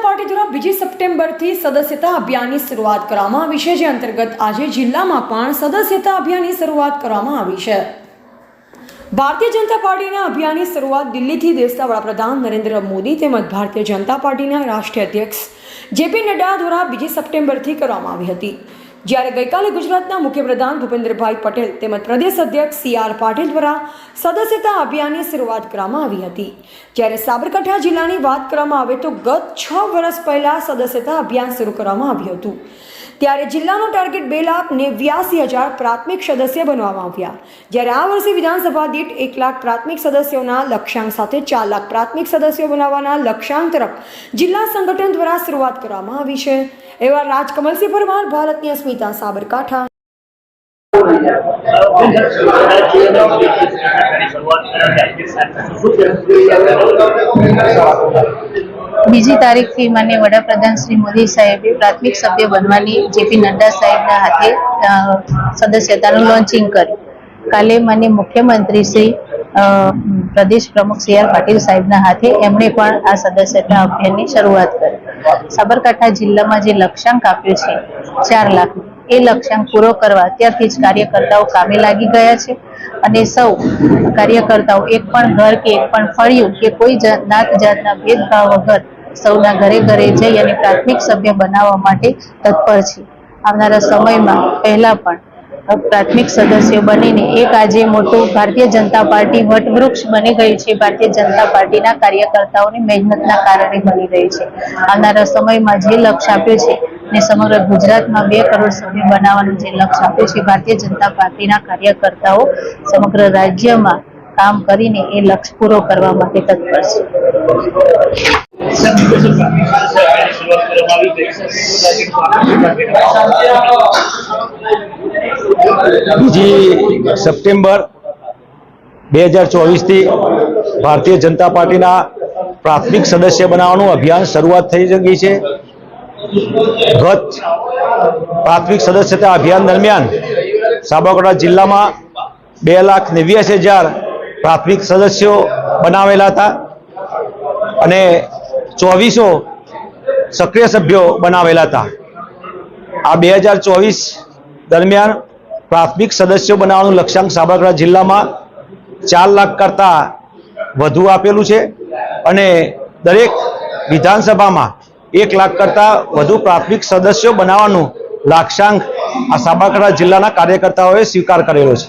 Party द्वारा 2 સપ્ટેમ્બરથી સદસ્યતા અભિયાનની શરૂઆત કરવામાં આવી છે, જે અંતર્ગત આજે જિલ્લામાં પણ સદસ્યતા અભિયાનની શરૂઆત કરવામાં આવી છે। ભારતીય જનતા પાર્ટીના અભિયાનની શરૂઆત દિલ્હીથી દેશના વડાપ્રધાન નરેન્દ્ર મોદી તેમજ ભારતીય જનતા પાર્ટીના રાષ્ટ્રીય અધ્યક્ષ જેપી નડ્ડા દ્વારા 2 સપ્ટેમ્બરથી કરવામાં આવી હતી, જ્યારે ગઈકાલે ગુજરાતના મુખ્યપ્રધાન ભૂપેન્દ્રભાઈ પટેલ તેમજ પ્રદેશ અધ્યક્ષ CR પાટીલ દ્વારા સદસ્યતા અભિયાનની શરૂઆત કરવામાં આવી હતી। જ્યારે સાબરકાંઠા જિલ્લાની વાત કરવામાં આવે તો ગત 6 વર્ષ પહેલા સદસ્યતા અભિયાન શરૂ કરવામાં આવ્યું હતું, ત્યારે જિલ્લાનો ટાર્ગેટ 2,89,000 પ્રાથમિક સદસ્ય બનાવવામાં આવ્યા, જ્યારે આ વર્ષે વિધાનસભા દીઠ 1 લાખ પ્રાથમિક સદસ્યોના લક્ષ્યાંક સાથે 4 લાખ પ્રાથમિક સદસ્યો બનાવવાના લક્ષ્યાંક તરફ જિલ્લા સંગઠન દ્વારા શરૂઆત કરવામાં આવી છે। એવા રાજકમલસિંહ પરમાર, ભારતની અસ્મિતા, સાબરકાંઠા। બીજી તારીખથી માન્ય વડાપ્રધાન શ્રી મોદી સાહેબે પ્રાથમિક સભ્ય બનવાની જેપી નડ્ડા સાહેબના હાથે સદસ્યતાનું લોન્ચિંગ કર્યું। કાલે માન્ય મુખ્યમંત્રી શ્રી પ્રદેશ પ્રમુખ CR પાટીલ સાહેબના હાથે એમણે પણ આ સદસ્યતા અભિયાનની શરૂઆત કરી। સાબરકાંઠા જિલ્લામાં જે લક્ષ્યાંક આપ્યું છે 4 લાખ, એ લક્ષ્યાંક પૂરો કરવા અત્યારથી જ કાર્યકર્તાઓ કામે લાગી ગયા છે અને સૌ કાર્યકર્તાઓ એક પણ ઘર કે એક પણ ફળિયું કે કોઈ નાત જાતના ભેદભાવ વગર સૌના ઘરે ઘરે જઈ અને પ્રાથમિક સભ્ય બનાવવા માટે તત્પર છે। આવનારા સમયમાં પહેલા પણ પ્રાથમિક સદસ્યો બનીને એક આજે મોટું ભારતીય જનતા પાર્ટી વટવૃક્ષ બની ગઈ છે। ભારતીય જનતા પાર્ટીના કાર્યકર્તાઓની મહેનતના કારણે બની રહી છે। આવનારા સમયમાં જે લક્ષ્ય આપ્યું છે ને સમગ્ર ગુજરાતમાં 2 કરોડ સભ્ય બનાવવાનું જે લક્ષ્ય આપ્યું છે, ભારતીય જનતા પાર્ટીના કાર્યકર્તાઓ સમગ્ર રાજ્યમાં કામ કરીને એ લક્ષ્ય પૂરો કરવા માટે તત્પર છે। 2 સપ્ટેમ્બર 2024 થી ભારતીય જનતા પાર્ટીના પ્રાથમિક સદસ્ય બનાવવાનું અભિયાન શરૂઆત થઈ ગઈ છે। ગત પ્રાથમિક સદસ્યતા અભિયાન દરમિયાન સાબરકાંઠા જિલ્લામાં 2,89,000 પ્રાથમિક સદસ્યો બનાવેલા હતા અને 2400 સક્રિય સભ્યો બનાવેલા હતા। આ 2024 દરમિયાન પ્રાથમિક સદસ્યો બનાવવાનું લક્ષ્યાંક સાબરકાંઠા જિલ્લામાં 4 લાખ કરતાં વધુ આપેલું છે અને દરેક વિધાનસભામાં 1 લાખ કરતાં વધુ પ્રાથમિક સદસ્યો બનાવવાનું લક્ષ્યાંક આ સાબરકાંઠા જિલ્લાના કાર્યકર્તાઓએ સ્વીકાર કરેલો છે।